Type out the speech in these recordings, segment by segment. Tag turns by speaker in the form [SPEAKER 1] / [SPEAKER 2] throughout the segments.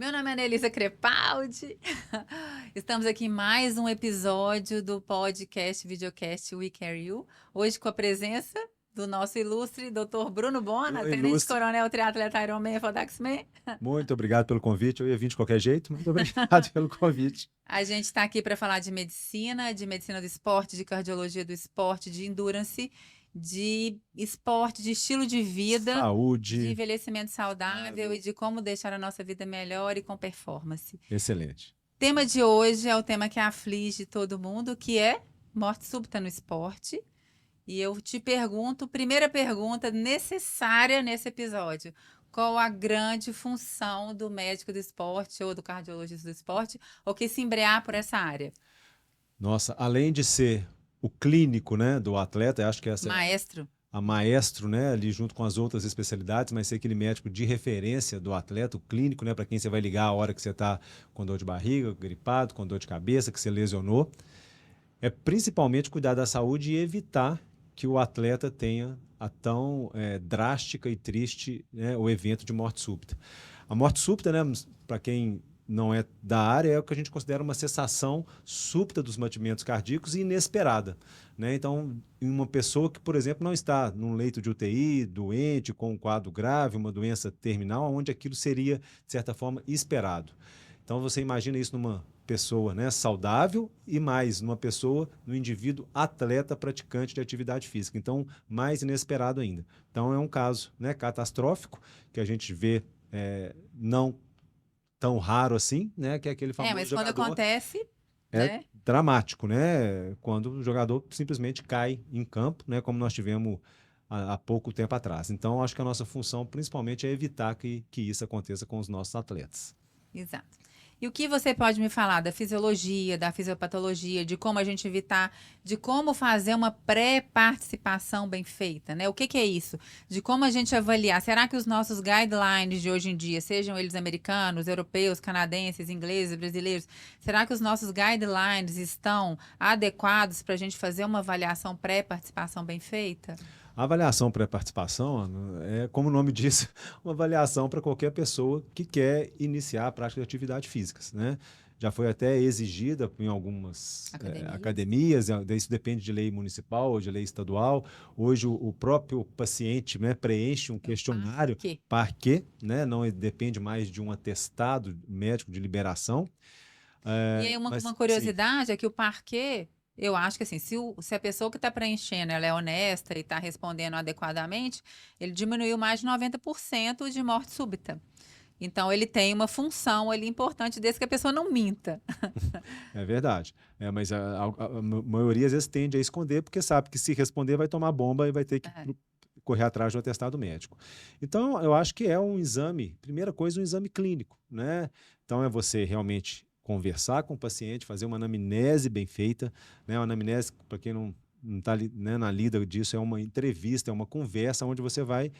[SPEAKER 1] Meu nome é Anelisa Crepaldi. Estamos aqui em mais um episódio do podcast, videocast We Care You. Hoje com a presença do nosso ilustre Dr. Bruno Bona, Tenente
[SPEAKER 2] Ilustre.
[SPEAKER 1] Coronel Triatleta Ironman Fodax-Man.
[SPEAKER 2] Muito obrigado pelo convite. Eu ia vir de qualquer jeito. Muito obrigado pelo convite.
[SPEAKER 1] A gente está aqui para falar de medicina do esporte, de cardiologia do esporte, de endurance, de esporte, de estilo de vida, de
[SPEAKER 2] Saúde.
[SPEAKER 1] envelhecimento saudável e de como deixar a nossa vida melhor e com performance.
[SPEAKER 2] Excelente.
[SPEAKER 1] O tema de hoje é o tema que aflige todo mundo, que é morte súbita no esporte. E eu te pergunto, primeira pergunta necessária nesse episódio: qual a grande função do médico do esporte ou do cardiologista do esporte, ou que se embrear por essa área?
[SPEAKER 2] Nossa, além de ser o clínico, né, do atleta, eu acho que essa é
[SPEAKER 1] Maestro.
[SPEAKER 2] a maestro, né, ali junto com as outras especialidades, mas ser aquele médico de referência do atleta, o clínico, né, para quem você vai ligar a hora que você está com dor de barriga, gripado, com dor de cabeça, que você lesionou, é principalmente cuidar da saúde e evitar que o atleta tenha a tão drástica e triste, né, o evento de morte súbita. A morte súbita, né, para quem não é da área, é o que a gente considera uma cessação súbita dos batimentos cardíacos e inesperada, né? Então, em uma pessoa que, por exemplo, não está num leito de UTI, doente, com um quadro grave, uma doença terminal, onde aquilo seria, de certa forma, esperado. Então, você imagina isso numa pessoa, né, saudável e mais numa pessoa, no indivíduo atleta praticante de atividade física. Então, mais inesperado ainda. Então, é um caso, né, catastrófico que a gente vê não tão raro assim, né, que é aquele famoso
[SPEAKER 1] Mas quando
[SPEAKER 2] jogador.
[SPEAKER 1] acontece,
[SPEAKER 2] É
[SPEAKER 1] né?
[SPEAKER 2] dramático, né? Quando o jogador simplesmente cai em campo, né, como nós tivemos há pouco tempo atrás. Então, acho que a nossa função principalmente é evitar que isso aconteça com os nossos atletas.
[SPEAKER 1] Exato. E o que você pode me falar da fisiologia, da fisiopatologia, de como a gente evitar, de como fazer uma pré-participação bem feita, né? O que é isso? De como a gente avaliar. Será que os nossos guidelines de hoje em dia, sejam eles americanos, europeus, canadenses, ingleses, brasileiros, será que os nossos guidelines estão adequados para a gente fazer uma avaliação pré-participação bem feita?
[SPEAKER 2] A avaliação pré-participação é, como o nome diz, uma avaliação para qualquer pessoa que quer iniciar a prática de atividades físicas, né? Já foi até exigida em algumas academias, isso depende de lei municipal ou de lei estadual. Hoje o próprio paciente, né, preenche um questionário parquet, né? Não depende mais de um atestado médico de liberação.
[SPEAKER 1] E aí uma curiosidade é que o parquet, eu acho que assim, se a pessoa que está preenchendo ela é honesta e está respondendo adequadamente, ele diminuiu mais de 90% de morte súbita. Então, ele tem uma função ali importante desde que a pessoa não minta.
[SPEAKER 2] É verdade. Mas a maioria às vezes tende a esconder porque sabe que se responder vai tomar bomba e vai ter que correr atrás do atestado médico. Então, eu acho que é um exame, primeira coisa, um exame clínico, né? Então, é você realmente conversar com o paciente, fazer uma anamnese bem feita, né? Uma anamnese, para quem não está, né, na lida disso, é uma entrevista, é uma conversa onde você vai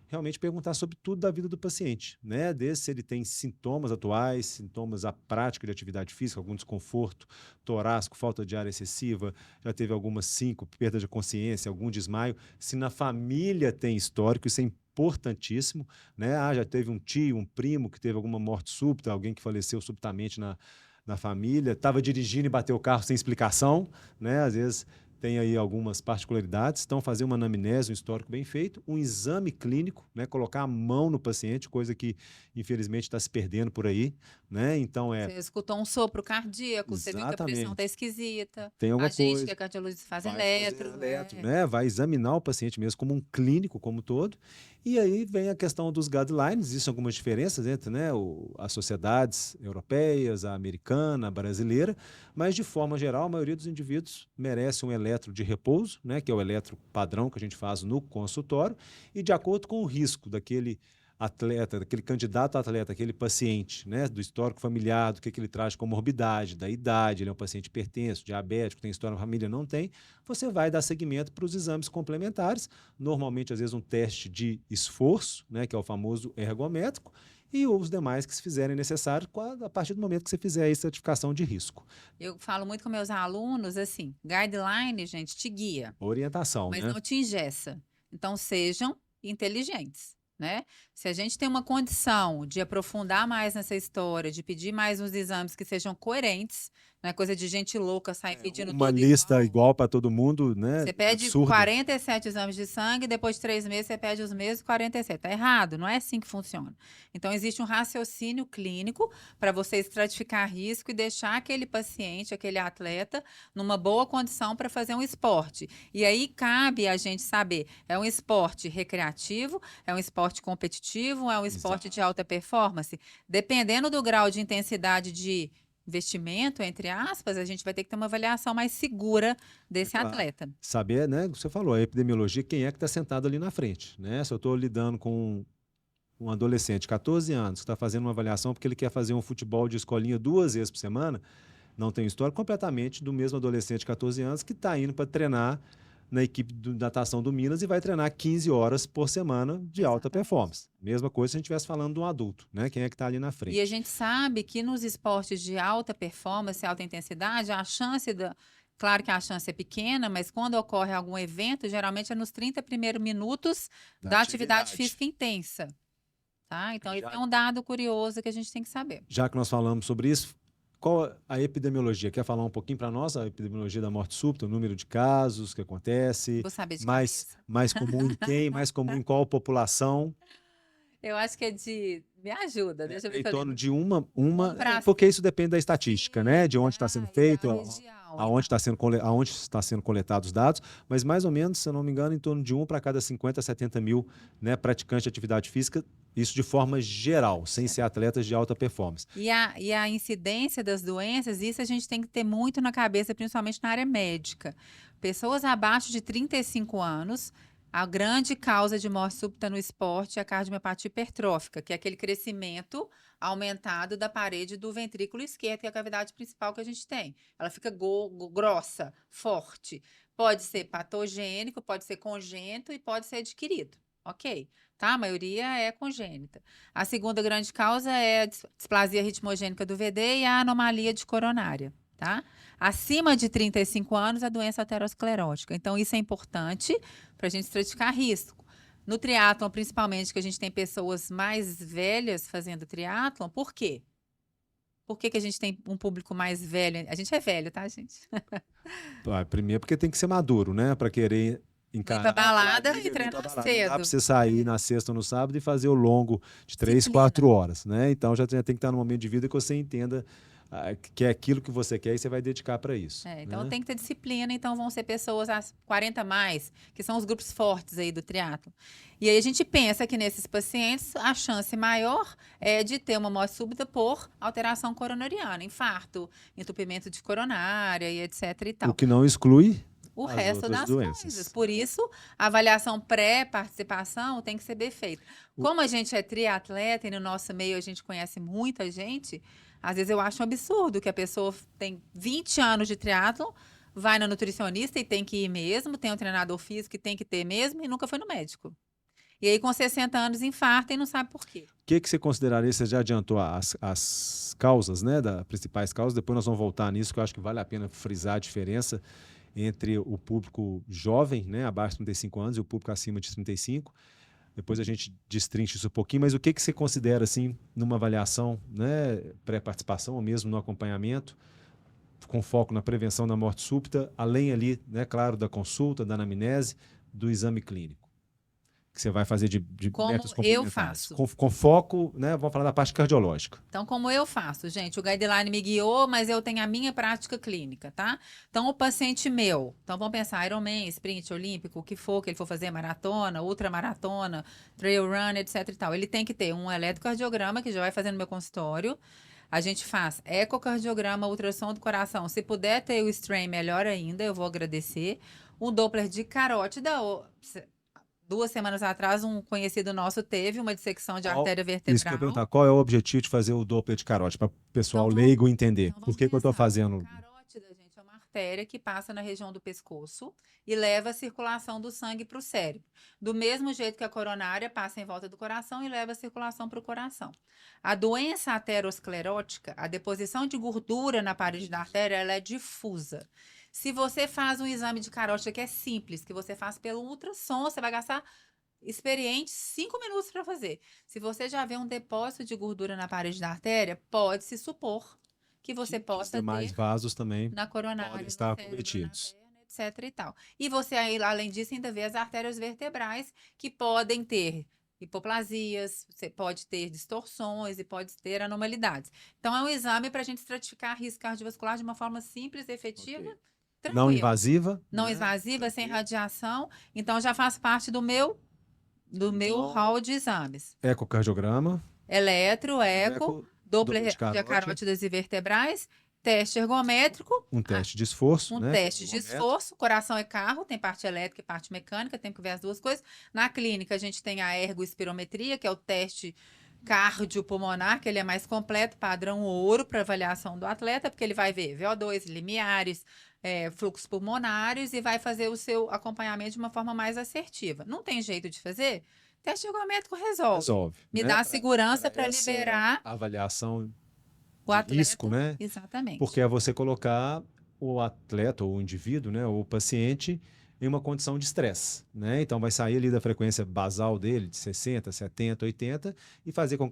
[SPEAKER 2] realmente perguntar sobre tudo da vida do paciente, né? Desde se ele tem sintomas atuais, sintomas à prática de atividade física, algum desconforto torácico, falta de ar excessiva, já teve alguma síncope, perda de consciência, algum desmaio, se na família tem histórico, isso é importantíssimo, né? Já teve um tio, um primo que teve alguma morte súbita, alguém que faleceu subitamente na família, estava dirigindo e bateu o carro sem explicação, né? Às vezes tem aí algumas particularidades. Então, fazer uma anamnese, um histórico bem feito, um exame clínico, né? Colocar a mão no paciente, coisa que, infelizmente, está se perdendo por aí, né? Então,
[SPEAKER 1] Você escutou um sopro cardíaco, você viu que a pressão está esquisita.
[SPEAKER 2] Tem alguma
[SPEAKER 1] a gente,
[SPEAKER 2] coisa.
[SPEAKER 1] que é cardiologista, faz
[SPEAKER 2] Vai
[SPEAKER 1] eletro.
[SPEAKER 2] fazer eletro, né? Vai examinar o paciente mesmo como um clínico, como todo. E aí vem a questão dos guidelines, existem algumas diferenças entre, né, as sociedades europeias, a americana, a brasileira, mas de forma geral, a maioria dos indivíduos merece um eletro de repouso, né, que é o eletro padrão que a gente faz no consultório, e de acordo com o risco daquele atleta, daquele candidato a atleta, aquele paciente, né, do histórico familiar, do que ele traz de comorbidade, da idade, ele é um paciente hipertenso, diabético, tem história na família, não tem, você vai dar seguimento para os exames complementares, normalmente, às vezes, um teste de esforço, né, que é o famoso ergométrico, e os demais que se fizerem necessário a partir do momento que você fizer a estratificação de risco.
[SPEAKER 1] Eu falo muito com meus alunos, assim, guideline, gente, te guia.
[SPEAKER 2] Orientação,
[SPEAKER 1] mas
[SPEAKER 2] né?
[SPEAKER 1] não te engessa. Então, sejam inteligentes. né? Se a gente tem uma condição de aprofundar mais nessa história, de pedir mais uns exames que sejam coerentes, não é coisa de gente louca sair pedindo
[SPEAKER 2] Uma
[SPEAKER 1] tudo
[SPEAKER 2] lista
[SPEAKER 1] igual.
[SPEAKER 2] igual para todo mundo, né?
[SPEAKER 1] Você pede
[SPEAKER 2] Absurda.
[SPEAKER 1] 47 exames de sangue, depois de 3 meses você pede os mesmos 47. Tá errado, não é assim que funciona. Então, existe um raciocínio clínico para você estratificar risco e deixar aquele paciente, aquele atleta, numa boa condição para fazer um esporte. E aí cabe a gente saber, é um esporte recreativo, é um esporte competitivo, é um esporte de
[SPEAKER 2] Exato.
[SPEAKER 1] alta performance? Dependendo do grau de intensidade de investimento, entre aspas, a gente vai ter que ter uma avaliação mais segura
[SPEAKER 2] É
[SPEAKER 1] desse
[SPEAKER 2] claro.
[SPEAKER 1] atleta.
[SPEAKER 2] Saber, né? Você falou, a epidemiologia, quem é que está sentado ali na frente, né? Se eu estou lidando com um adolescente de 14 anos que está fazendo uma avaliação porque ele quer fazer um futebol de escolinha 2 vezes por semana, não tem história completamente do mesmo adolescente de 14 anos que está indo para treinar na equipe de natação do Minas e vai treinar 15 horas por semana de alta
[SPEAKER 1] Exatamente.
[SPEAKER 2] performance. Mesma coisa se a gente estivesse falando de um adulto, né? Quem é que está ali na
[SPEAKER 1] E a
[SPEAKER 2] frente?
[SPEAKER 1] gente sabe que nos esportes de alta performance, alta intensidade, a chance da. Claro que a chance é pequena, mas quando ocorre algum evento, geralmente é nos 30 primeiros minutos
[SPEAKER 2] Da
[SPEAKER 1] da atividade
[SPEAKER 2] atividade.
[SPEAKER 1] física intensa. Tá? Então, esse
[SPEAKER 2] Já,
[SPEAKER 1] é um dado curioso que a gente tem que saber.
[SPEAKER 2] já que nós falamos sobre isso, qual a epidemiologia? Quer falar um pouquinho para nós a epidemiologia da morte súbita, o número de casos que acontece,
[SPEAKER 1] Vou saber de
[SPEAKER 2] mais,
[SPEAKER 1] cabeça.
[SPEAKER 2] mais comum em quem, mais comum em qual população?
[SPEAKER 1] Eu acho que é de. Me ajuda, deixa eu ver
[SPEAKER 2] Em
[SPEAKER 1] se eu
[SPEAKER 2] torno
[SPEAKER 1] lembro.
[SPEAKER 2] de uma,
[SPEAKER 1] Para
[SPEAKER 2] porque isso depende da estatística, né? De onde está sendo
[SPEAKER 1] e da
[SPEAKER 2] feito,
[SPEAKER 1] região e
[SPEAKER 2] aonde
[SPEAKER 1] tal.
[SPEAKER 2] está sendo, aonde está sendo coletados os dados, mas mais ou menos, se eu não me engano, em torno de 1 para cada 50 a 70 mil, né, praticantes de atividade física, isso de forma geral, sem ser atletas de alta performance.
[SPEAKER 1] E a incidência das doenças, isso a gente tem que ter muito na cabeça, principalmente na área médica. Pessoas abaixo de 35 anos, a grande causa de morte súbita no esporte é a cardiomiopatia hipertrófica, que é aquele crescimento aumentado da parede do ventrículo esquerdo, que é a cavidade principal que a gente tem. Ela fica grossa, forte. Pode ser patogênico, pode ser congênito e pode ser adquirido. Ok, tá? A maioria é congênita. A segunda grande causa é a displasia ritmogênica do VD e a anomalia de coronária, tá? Acima de 35 anos, a doença aterosclerótica. Então, isso é importante para a gente estratificar risco. No triatlon, principalmente, que a gente tem pessoas mais velhas fazendo triatlon, por quê? Por que que a gente tem um público mais velho? A gente é velho, tá, gente?
[SPEAKER 2] Primeiro porque tem que ser maduro, né, para querer
[SPEAKER 1] Ir pra
[SPEAKER 2] encarar a
[SPEAKER 1] balada
[SPEAKER 2] baladinha
[SPEAKER 1] e
[SPEAKER 2] ali pra
[SPEAKER 1] treinar
[SPEAKER 2] balada. Não dá para
[SPEAKER 1] cedo.
[SPEAKER 2] você sair na sexta ou no sábado e fazer o longo de 3, 4
[SPEAKER 1] Disciplina.
[SPEAKER 2] horas, né? Então já tem que estar no momento de vida que você entenda que é aquilo que você quer e você vai dedicar para isso,
[SPEAKER 1] Então
[SPEAKER 2] né?
[SPEAKER 1] tem que ter disciplina, então vão ser pessoas às 40 mais, que são os grupos fortes aí do triatlo. E aí a gente pensa que nesses pacientes a chance maior é de ter uma morte súbita por alteração coronariana, infarto, entupimento de coronária e etc e
[SPEAKER 2] O
[SPEAKER 1] tal.
[SPEAKER 2] que não exclui
[SPEAKER 1] O
[SPEAKER 2] as
[SPEAKER 1] resto
[SPEAKER 2] outras
[SPEAKER 1] das coisas.
[SPEAKER 2] doenças.
[SPEAKER 1] Por isso, a avaliação pré-participação tem que ser bem feita. Como a gente é triatleta e no nosso meio a gente conhece muita gente, às vezes eu acho um absurdo que a pessoa tem 20 anos de triatlon, vai na nutricionista e tem que ir mesmo, tem um treinador físico que tem que ter mesmo e nunca foi no médico. E aí com 60 anos infarta e não sabe por quê.
[SPEAKER 2] O que você consideraria, você já adiantou as causas, né, das principais causas, depois nós vamos voltar nisso, que eu acho que vale a pena frisar a diferença entre o público jovem, né, abaixo de 35 anos, e o público acima de 35. Depois a gente destrincha isso um pouquinho, mas o que você considera, assim, numa avaliação, né, pré-participação ou mesmo no acompanhamento, com foco na prevenção da morte súbita, além ali, né, claro, da consulta, da anamnese, do exame clínico, que você vai fazer de
[SPEAKER 1] Como
[SPEAKER 2] métodos
[SPEAKER 1] eu
[SPEAKER 2] complementares,
[SPEAKER 1] faço?
[SPEAKER 2] com foco, né, vamos falar da parte cardiológica.
[SPEAKER 1] Então, como eu faço, gente? O guideline me guiou, mas eu tenho a minha prática clínica, tá? Então, o paciente meu, então vamos pensar, Ironman, sprint olímpico, o que for que ele for fazer, maratona, ultramaratona, trail run, etc e tal. Ele tem que ter um eletrocardiograma, que já vai fazer no meu consultório. A gente faz ecocardiograma, ultrassom do coração. Se puder ter o strain, melhor ainda, eu vou agradecer. Um Doppler de carótida, 2 semanas atrás, um conhecido nosso teve uma dissecção de artéria
[SPEAKER 2] Isso que eu ia
[SPEAKER 1] vertebral.
[SPEAKER 2] perguntar, qual é o objetivo de fazer o Doppler de carótide, para o pessoal
[SPEAKER 1] Então,
[SPEAKER 2] leigo entender?
[SPEAKER 1] Então,
[SPEAKER 2] Por
[SPEAKER 1] vamos
[SPEAKER 2] que eu estou
[SPEAKER 1] pensar.
[SPEAKER 2] fazendo?
[SPEAKER 1] Carótida, gente, é uma artéria que passa na região do pescoço e leva a circulação do sangue para o cérebro. Do mesmo jeito que a coronária passa em volta do coração e leva a circulação para o coração. A doença aterosclerótica, a deposição de gordura na parede da artéria, ela é difusa. Se você faz um exame de carótida que é simples, que você faz pelo ultrassom, você vai gastar experiente, 5 minutos para fazer. Se você já vê um depósito de gordura na parede da artéria, pode-se supor que você
[SPEAKER 2] Que os
[SPEAKER 1] possa
[SPEAKER 2] demais
[SPEAKER 1] ter
[SPEAKER 2] vasos também
[SPEAKER 1] na
[SPEAKER 2] podem
[SPEAKER 1] coronária, no
[SPEAKER 2] estar
[SPEAKER 1] cérebro, na
[SPEAKER 2] acometidos.
[SPEAKER 1] perna, etc e tal. E você, aí, além disso, ainda vê as artérias vertebrais que podem ter hipoplasias, você pode ter distorções e pode ter anormalidades. Então, é um exame para a gente estratificar risco cardiovascular de uma forma simples, efetiva,
[SPEAKER 2] Ok. Não
[SPEAKER 1] tranquila.
[SPEAKER 2] invasiva,
[SPEAKER 1] Não
[SPEAKER 2] né?
[SPEAKER 1] invasiva, sem
[SPEAKER 2] Tranquilo.
[SPEAKER 1] radiação. Então, já faz parte do meu
[SPEAKER 2] Então,
[SPEAKER 1] hall de exames.
[SPEAKER 2] ecocardiograma,
[SPEAKER 1] Eletro, eco,
[SPEAKER 2] eco, Doppler
[SPEAKER 1] Doppler
[SPEAKER 2] de
[SPEAKER 1] de
[SPEAKER 2] carótida,
[SPEAKER 1] carótidas e vertebrais, teste ergométrico,
[SPEAKER 2] um teste de esforço,
[SPEAKER 1] um
[SPEAKER 2] né? Que é o
[SPEAKER 1] teste de
[SPEAKER 2] ergométrico.
[SPEAKER 1] esforço. Coração é carro, tem parte elétrica e parte mecânica, tem que ver as duas coisas. Na clínica, a gente tem a ergoespirometria, que é o teste cardiopulmonar, que ele é mais completo, padrão ouro para avaliação do atleta, porque ele vai ver VO2, limiares, fluxos pulmonares e vai fazer o seu acompanhamento de uma forma mais assertiva. Não tem jeito de fazer? Teste ergométrico resolve.
[SPEAKER 2] Resolve,
[SPEAKER 1] Me
[SPEAKER 2] né?
[SPEAKER 1] dá
[SPEAKER 2] Para
[SPEAKER 1] segurança para
[SPEAKER 2] essa
[SPEAKER 1] liberar
[SPEAKER 2] avaliação
[SPEAKER 1] o
[SPEAKER 2] de risco,
[SPEAKER 1] atleta.
[SPEAKER 2] né? Porque
[SPEAKER 1] Exatamente.
[SPEAKER 2] é você colocar o atleta ou o indivíduo, né, ou o paciente em uma condição de estresse, né? Então vai sair ali da frequência basal dele de 60, 70, 80 e fazer com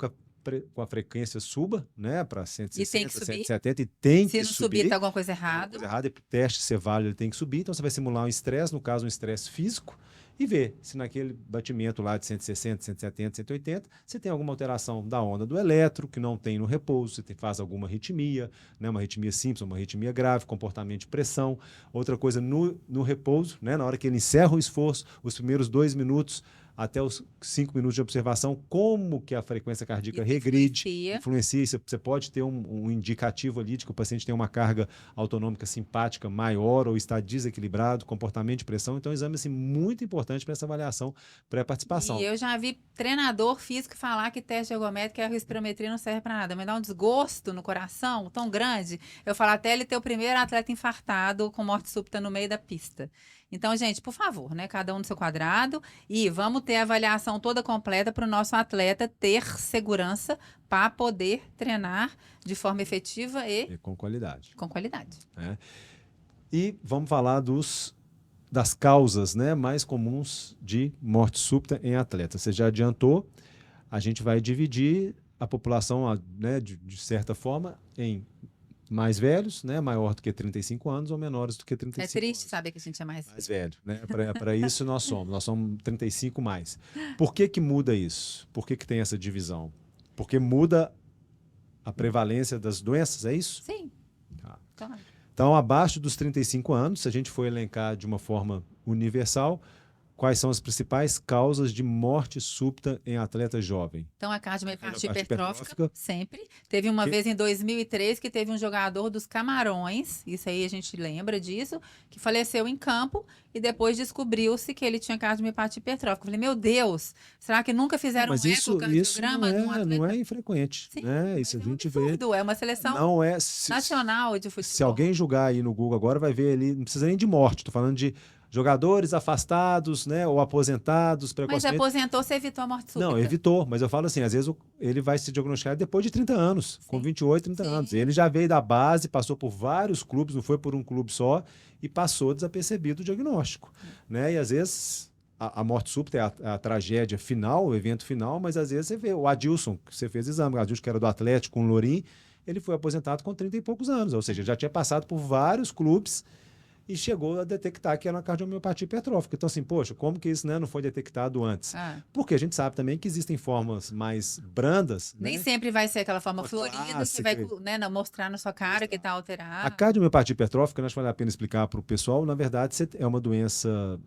[SPEAKER 2] a frequência suba, né, para
[SPEAKER 1] E tem que
[SPEAKER 2] 160,
[SPEAKER 1] subir.
[SPEAKER 2] 170 e tem
[SPEAKER 1] Se
[SPEAKER 2] que
[SPEAKER 1] não subir,
[SPEAKER 2] subir.
[SPEAKER 1] tá alguma coisa
[SPEAKER 2] Tem uma
[SPEAKER 1] errada.
[SPEAKER 2] coisa errada, e para o teste ser válido, ele tem que subir. Então você vai simular um estresse, no caso um estresse físico, e ver se naquele batimento lá de 160, 170, 180, você tem alguma alteração da onda do eletro, que não tem no repouso, você faz alguma arritmia, né, uma arritmia simples, uma arritmia grave, comportamento de pressão. Outra coisa, no repouso, né, na hora que ele encerra o esforço, os primeiros 2 minutos até os 5 minutos de observação, como que a frequência cardíaca
[SPEAKER 1] Isso
[SPEAKER 2] regride,
[SPEAKER 1] influencia.
[SPEAKER 2] influencia. Você pode ter um indicativo ali de que o paciente tem uma carga autonômica simpática maior ou está desequilibrado, comportamento de pressão. Então, é um exame assim, muito importante para essa avaliação
[SPEAKER 1] E
[SPEAKER 2] pré-participação.
[SPEAKER 1] eu já vi treinador físico falar que teste ergométrico e a respirometria não serve para nada. Me dá um desgosto no coração tão grande. Eu falo até ele ter o primeiro atleta infartado com morte súbita no meio da pista. Então, gente, por favor, né? Cada um no seu quadrado. E vamos ter a avaliação toda completa para o nosso atleta ter segurança para poder treinar de forma efetiva e
[SPEAKER 2] E com qualidade.
[SPEAKER 1] com qualidade.
[SPEAKER 2] Né? E vamos falar das causas, né, mais comuns de morte súbita em atletas. Você já adiantou, a gente vai dividir a população, né, de certa forma, em mais velhos, né, maior do que 35 anos ou menores do que
[SPEAKER 1] É
[SPEAKER 2] 35
[SPEAKER 1] triste
[SPEAKER 2] anos.
[SPEAKER 1] saber que a gente é mais
[SPEAKER 2] Mais velho, né? Para isso nós somos 35 mais. Por que muda isso? Por que tem essa divisão? Porque muda a prevalência das doenças, é isso?
[SPEAKER 1] Sim.
[SPEAKER 2] Tá.
[SPEAKER 1] Claro.
[SPEAKER 2] Então, abaixo dos 35 anos, se a gente for elencar de uma forma universal, quais são as principais causas de morte súbita em atleta jovem?
[SPEAKER 1] Então, a cardiomiopatia
[SPEAKER 2] Cardiomiopatia
[SPEAKER 1] hipertrófica,
[SPEAKER 2] hipertrófica.
[SPEAKER 1] sempre. Teve uma
[SPEAKER 2] Que-
[SPEAKER 1] vez em 2003 que teve um jogador dos Camarões, isso aí a gente lembra disso, que faleceu em campo e depois descobriu-se que ele tinha cardiomiopatia hipertrófica. Eu falei, meu Deus, será que nunca fizeram
[SPEAKER 2] Mas
[SPEAKER 1] um
[SPEAKER 2] isso
[SPEAKER 1] ecocardiograma de um
[SPEAKER 2] não
[SPEAKER 1] atleta?
[SPEAKER 2] é infrequente,
[SPEAKER 1] Sim,
[SPEAKER 2] né?
[SPEAKER 1] mas
[SPEAKER 2] Isso a
[SPEAKER 1] é um
[SPEAKER 2] gente vê.
[SPEAKER 1] absurdo. É uma seleção
[SPEAKER 2] Não é.
[SPEAKER 1] nacional de
[SPEAKER 2] Se
[SPEAKER 1] futebol.
[SPEAKER 2] alguém jogar aí no Google agora, vai ver ali, não precisa nem de morte, estou falando de jogadores afastados, né, ou aposentados
[SPEAKER 1] Mas
[SPEAKER 2] precocemente.
[SPEAKER 1] aposentou, você evitou a morte súbita.
[SPEAKER 2] Não, evitou, mas eu falo assim, às vezes ele vai se diagnosticar depois de 30 anos, com
[SPEAKER 1] Sim.
[SPEAKER 2] 28, 30
[SPEAKER 1] Sim.
[SPEAKER 2] anos. Ele já veio da base, passou por vários clubes, não foi por um clube só, e passou desapercebido o diagnóstico, né? E às vezes a morte súbita é a tragédia final, o evento final, mas às vezes você vê o Adilson, que você fez exame, o Adilson que era do Atlético, com o Lourim, ele foi aposentado com 30 e poucos anos, ou seja, já tinha passado por vários clubes e chegou a detectar que era uma cardiomiopatia hipertrófica. Então, assim, poxa, como que isso, né, não foi detectado antes?
[SPEAKER 1] Ah,
[SPEAKER 2] Porque a gente sabe também que existem formas mais brandas,
[SPEAKER 1] nem
[SPEAKER 2] né?
[SPEAKER 1] sempre vai ser aquela forma
[SPEAKER 2] Uma
[SPEAKER 1] florida que
[SPEAKER 2] clássica.
[SPEAKER 1] vai, né, mostrar na sua cara que está
[SPEAKER 2] A
[SPEAKER 1] alterada.
[SPEAKER 2] cardiomiopatia hipertrófica, acho que vale a pena explicar para o pessoal, na verdade, é uma doença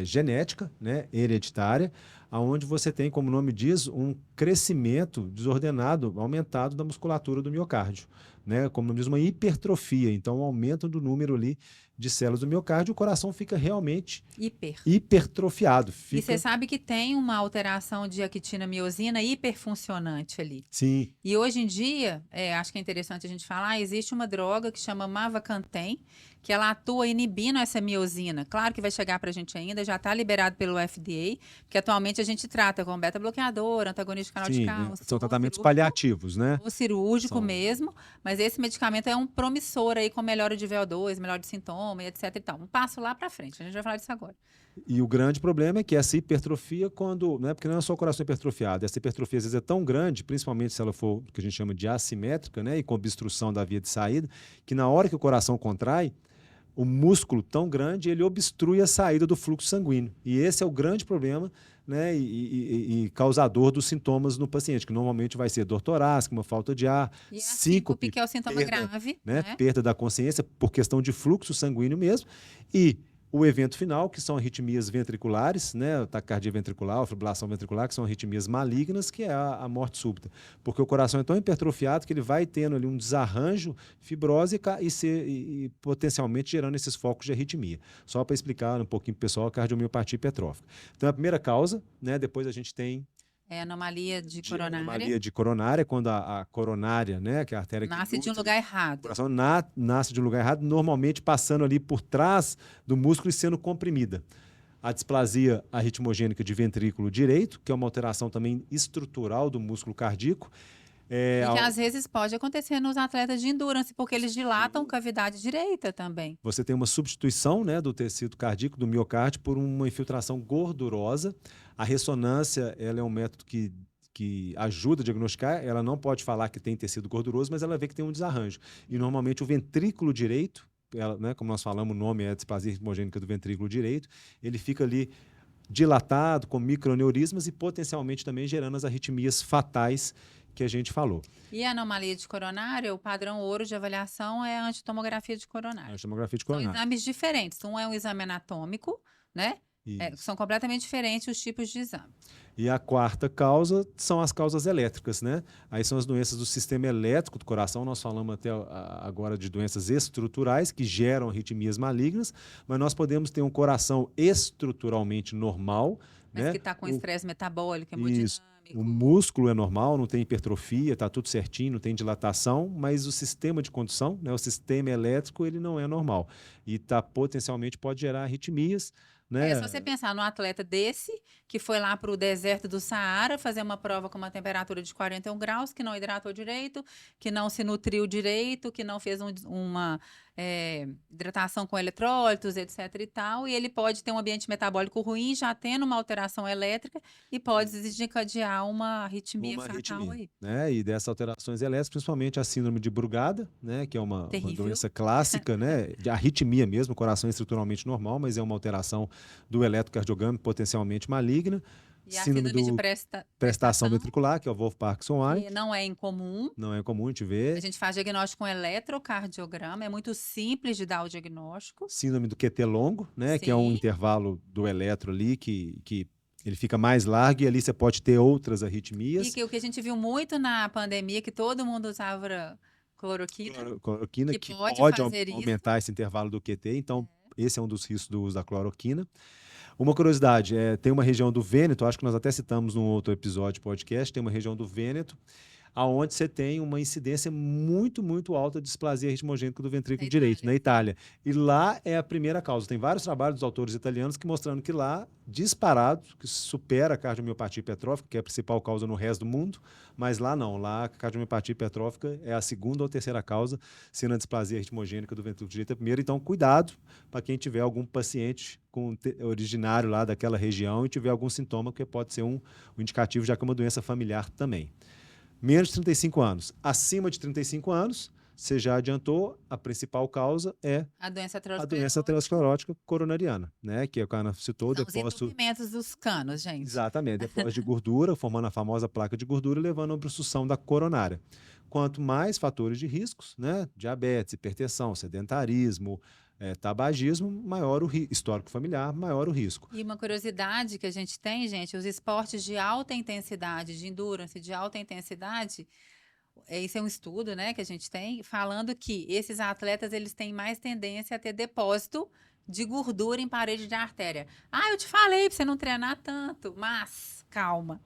[SPEAKER 2] genética, né, hereditária, aonde você tem, como o nome diz, um crescimento desordenado, aumentado da musculatura do miocárdio, né, como o nome diz, uma hipertrofia, então um aumento do número ali de células do miocárdio, o coração fica realmente hipertrofiado.
[SPEAKER 1] E você sabe que tem uma alteração de actina-miosina hiperfuncionante ali.
[SPEAKER 2] Sim.
[SPEAKER 1] E hoje em dia, acho que é interessante a gente falar, existe uma droga que chama Mavacantem, que ela atua inibindo essa miosina. Claro que vai chegar para a gente ainda, já está liberado pelo FDA, porque atualmente Geralmente a gente trata com beta-bloqueador, antagonista de canal de
[SPEAKER 2] Sim,
[SPEAKER 1] cálcio,
[SPEAKER 2] são
[SPEAKER 1] ou
[SPEAKER 2] tratamentos
[SPEAKER 1] cirúrgico,
[SPEAKER 2] paliativos, né?
[SPEAKER 1] ou cirúrgico
[SPEAKER 2] São
[SPEAKER 1] mesmo, mas esse medicamento é um promissor aí com melhora de VO2, melhora de sintoma e etc e tal. Um passo lá para frente, a gente vai falar disso agora.
[SPEAKER 2] E o grande problema é que essa hipertrofia, quando, né, porque não é só o coração hipertrofiado, essa hipertrofia às vezes é tão grande, principalmente se ela for o que a gente chama de assimétrica, né, e com obstrução da via de saída, que na hora que o coração contrai, o músculo tão grande, ele obstrui a saída do fluxo sanguíneo. E esse é o grande problema, né, e causador dos sintomas no paciente, que normalmente vai ser dor torácica, uma falta de ar,
[SPEAKER 1] E a síncope,
[SPEAKER 2] síncope,
[SPEAKER 1] que é o sintoma
[SPEAKER 2] perda,
[SPEAKER 1] grave,
[SPEAKER 2] né,
[SPEAKER 1] né?
[SPEAKER 2] perda da consciência por questão de fluxo sanguíneo mesmo, e o evento final, que são arritmias ventriculares, né, taquicardia ventricular, fibrilação ventricular, que são arritmias malignas, que é a morte súbita. Porque o coração é tão hipertrofiado que ele vai tendo ali um desarranjo, fibrose e potencialmente gerando esses focos de arritmia. Só para explicar um pouquinho para o pessoal, a cardiomiopatia hipertrófica. Então, a primeira causa, né, depois a gente tem
[SPEAKER 1] É anomalia de
[SPEAKER 2] de
[SPEAKER 1] coronária.
[SPEAKER 2] anomalia de coronária, quando a coronária, né, que é a artéria que
[SPEAKER 1] Nasce de um
[SPEAKER 2] nutre
[SPEAKER 1] lugar
[SPEAKER 2] o
[SPEAKER 1] errado.
[SPEAKER 2] coração, nasce de um lugar errado, normalmente passando ali por trás do músculo e sendo comprimida. A displasia arritmogênica de ventrículo direito, que é uma alteração também estrutural do músculo cardíaco.
[SPEAKER 1] E que às vezes pode acontecer nos atletas de endurance, porque eles dilatam cavidade direita também.
[SPEAKER 2] Você tem uma substituição, né, do tecido cardíaco, do miocárdio, por uma infiltração gordurosa. A ressonância, ela é um método que ajuda a diagnosticar. Ela não pode falar que tem tecido gorduroso, mas ela vê que tem um desarranjo. E normalmente o ventrículo direito, né, como nós falamos, o nome é displasia arritmogênica do ventrículo direito, ele fica ali dilatado, com microneurismas e potencialmente também gerando as arritmias fatais que a gente falou.
[SPEAKER 1] E a anomalia de coronária, o padrão ouro de avaliação é a angitomografia de coronária.
[SPEAKER 2] A tomografia de
[SPEAKER 1] São
[SPEAKER 2] coronária.
[SPEAKER 1] exames diferentes. Um é um exame anatômico, né? São completamente diferentes os tipos de exame.
[SPEAKER 2] E a quarta causa são as causas elétricas, né? Aí são as doenças do sistema elétrico do coração. Nós falamos até agora de doenças estruturais que geram arritmias malignas, mas nós podemos ter um coração estruturalmente normal,
[SPEAKER 1] Mas
[SPEAKER 2] né?
[SPEAKER 1] que está com estresse metabólico,
[SPEAKER 2] Isso.
[SPEAKER 1] hemodinâmico.
[SPEAKER 2] O músculo é normal, não tem hipertrofia, está tudo certinho, não tem dilatação, mas o sistema de condução, né, o sistema elétrico, ele não é normal. E potencialmente pode gerar arritmias, né?
[SPEAKER 1] É só você pensar num atleta desse, que foi lá para o deserto do Saara fazer uma prova com uma temperatura de 41 graus, que não hidratou direito, que não se nutriu direito, que não fez uma hidratação com eletrólitos, etc e tal, e ele pode ter um ambiente metabólico ruim, já tendo uma alteração elétrica, e pode desencadear uma arritmia fatal aí.
[SPEAKER 2] Né? E dessas alterações elétricas, principalmente a síndrome de Brugada, né? Que é uma doença clássica, né? De arritmia mesmo, coração é estruturalmente normal, mas é uma alteração do eletrocardiograma potencialmente maligna.
[SPEAKER 1] E a síndrome de
[SPEAKER 2] prestação ventricular, que é o Wolff-Parkinson-White.
[SPEAKER 1] Que não é incomum.
[SPEAKER 2] Não é comum a gente ver.
[SPEAKER 1] A gente faz diagnóstico com eletrocardiograma, é muito simples de dar o diagnóstico.
[SPEAKER 2] Síndrome do QT longo, né? Sim. Que é um intervalo do eletro ali que ele fica mais largo e ali você pode ter outras arritmias.
[SPEAKER 1] E que o que a gente viu muito na pandemia, que todo mundo usava cloroquina.
[SPEAKER 2] Cloroquina, que pode aumentar esse intervalo do QT. Então, esse é um dos riscos do uso da cloroquina. Uma curiosidade, tem uma região do Vêneto, acho que nós até citamos num outro episódio podcast, tem uma região do Vêneto, aonde você tem uma incidência muito, muito alta de displasia arritmogênica do ventrículo direito, na Itália. E lá é a primeira causa. Tem vários trabalhos dos autores italianos que mostrando que lá, disparado, que supera a cardiomiopatia hipertrófica, que é a principal causa no resto do mundo, mas lá não. Lá a cardiomiopatia hipertrófica é a segunda ou terceira causa, sendo a displasia arritmogênica do ventrículo direito a primeira. Então, cuidado para quem tiver algum paciente originário lá daquela região e tiver algum sintoma, que pode ser um indicativo, já que é uma doença familiar também. Menos de 35 anos. Acima de 35 anos, você já adiantou, a principal causa é a doença aterosclerótica coronariana, né? Que a Ana citou.
[SPEAKER 1] São os entupimentos dos canos, gente.
[SPEAKER 2] Exatamente. Depósito de gordura, formando a famosa placa de gordura, levando a obstrução da coronária. Quanto mais fatores de riscos, né? Diabetes, hipertensão, sedentarismo, tabagismo, maior o histórico familiar, maior o risco.
[SPEAKER 1] E uma curiosidade que a gente tem, gente, os esportes de alta intensidade, de endurance, de alta intensidade, esse é um estudo, né, que a gente tem, falando que esses atletas, eles têm mais tendência a ter depósito de gordura em parede de artéria. Ah, eu te falei para você não treinar tanto, mas calma.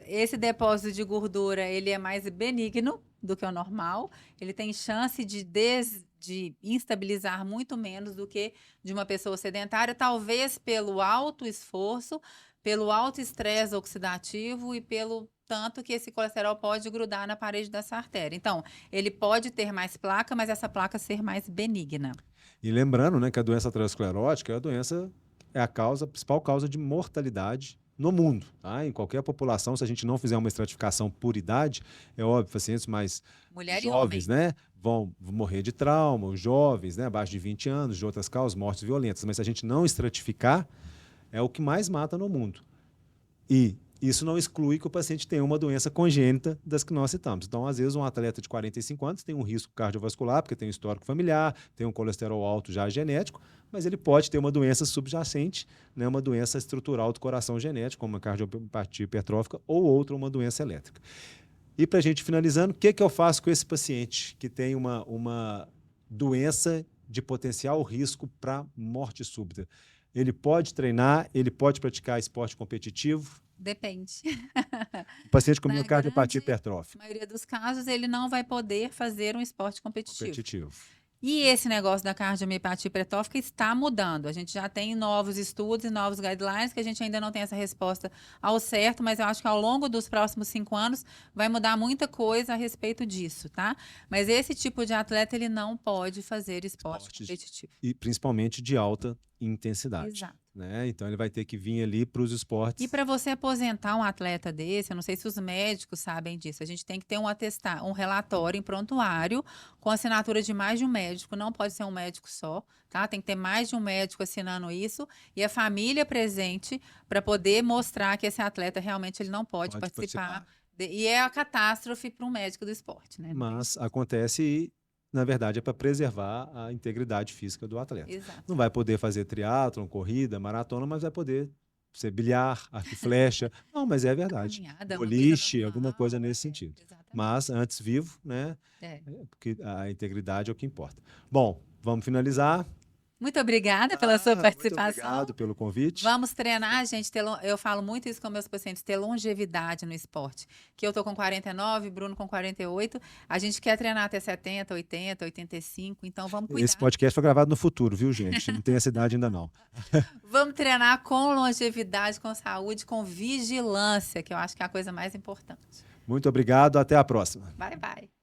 [SPEAKER 1] Esse depósito de gordura, ele é mais benigno do que o normal, ele tem chance de instabilizar muito menos do que de uma pessoa sedentária, talvez pelo alto esforço, pelo alto estresse oxidativo e pelo tanto que esse colesterol pode grudar na parede dessa artéria. Então, ele pode ter mais placa, mas essa placa ser mais benigna.
[SPEAKER 2] E lembrando, né, que a doença aterosclerótica é a principal causa de mortalidade no mundo, tá? Em qualquer população, se a gente não fizer uma estratificação por idade, é óbvio, pacientes mais
[SPEAKER 1] Mulher
[SPEAKER 2] jovens,
[SPEAKER 1] e homem.
[SPEAKER 2] né, vão morrer de trauma, os jovens, né, abaixo de 20 anos, de outras causas, mortes violentas. Mas se a gente não estratificar, é o que mais mata no mundo. E isso não exclui que o paciente tenha uma doença congênita das que nós citamos. Então, às vezes, um atleta de 45 anos tem um risco cardiovascular, porque tem um histórico familiar, tem um colesterol alto já genético, mas ele pode ter uma doença subjacente, né, uma doença estrutural do coração genética, como uma cardiopatia hipertrófica ou outra, uma doença elétrica. E para a gente finalizando, o que eu faço com esse paciente que tem uma doença de potencial risco para morte súbita? Ele pode treinar, ele pode praticar esporte competitivo?
[SPEAKER 1] Depende.
[SPEAKER 2] O paciente com
[SPEAKER 1] Na
[SPEAKER 2] miocardiopatía
[SPEAKER 1] grande
[SPEAKER 2] hipertrófica.
[SPEAKER 1] maioria dos casos, ele não vai poder fazer um esporte competitivo.
[SPEAKER 2] Competitivo.
[SPEAKER 1] E esse negócio da cardiomiopatia hipertrófica está mudando. A gente já tem novos estudos e novos guidelines que a gente ainda não tem essa resposta ao certo, mas eu acho que ao longo dos próximos 5 anos vai mudar muita coisa a respeito disso, tá? Mas esse tipo de atleta, ele não pode fazer esporte competitivo.
[SPEAKER 2] E principalmente de alta intensidade.
[SPEAKER 1] Exato.
[SPEAKER 2] Né? Então ele vai ter que vir ali para os esportes.
[SPEAKER 1] E para você aposentar um atleta desse, eu não sei se os médicos sabem disso, a gente tem que ter um relatório em prontuário com assinatura de mais de um médico, não pode ser um médico só, tá? Tem que ter mais de um médico assinando isso e a família presente para poder mostrar que esse atleta realmente ele não pode participar. E é a catástrofe para um médico do esporte, né?
[SPEAKER 2] Mas acontece e, na verdade, é para preservar a integridade física do atleta.
[SPEAKER 1] Exato.
[SPEAKER 2] Não vai poder fazer triatlon, corrida, maratona, mas vai poder ser bilhar, arco e flecha. Não, mas é verdade.
[SPEAKER 1] Caminhada,
[SPEAKER 2] boliche,
[SPEAKER 1] normal,
[SPEAKER 2] alguma coisa nesse sentido.
[SPEAKER 1] Exatamente.
[SPEAKER 2] Mas antes vivo, né? Porque a integridade é o que importa. Bom, vamos finalizar.
[SPEAKER 1] Muito obrigada pela sua participação.
[SPEAKER 2] Muito obrigado pelo convite.
[SPEAKER 1] Vamos treinar, gente. Eu falo muito isso com meus pacientes, ter longevidade no esporte. Que eu tô com 49, Bruno com 48. A gente quer treinar até 70, 80, 85. Então vamos cuidar.
[SPEAKER 2] Esse podcast foi gravado no futuro, viu, gente? Não tem essa idade ainda não.
[SPEAKER 1] Vamos treinar com longevidade, com saúde, com vigilância, que eu acho que é a coisa mais importante.
[SPEAKER 2] Muito obrigado. Até a próxima.
[SPEAKER 1] Bye, bye.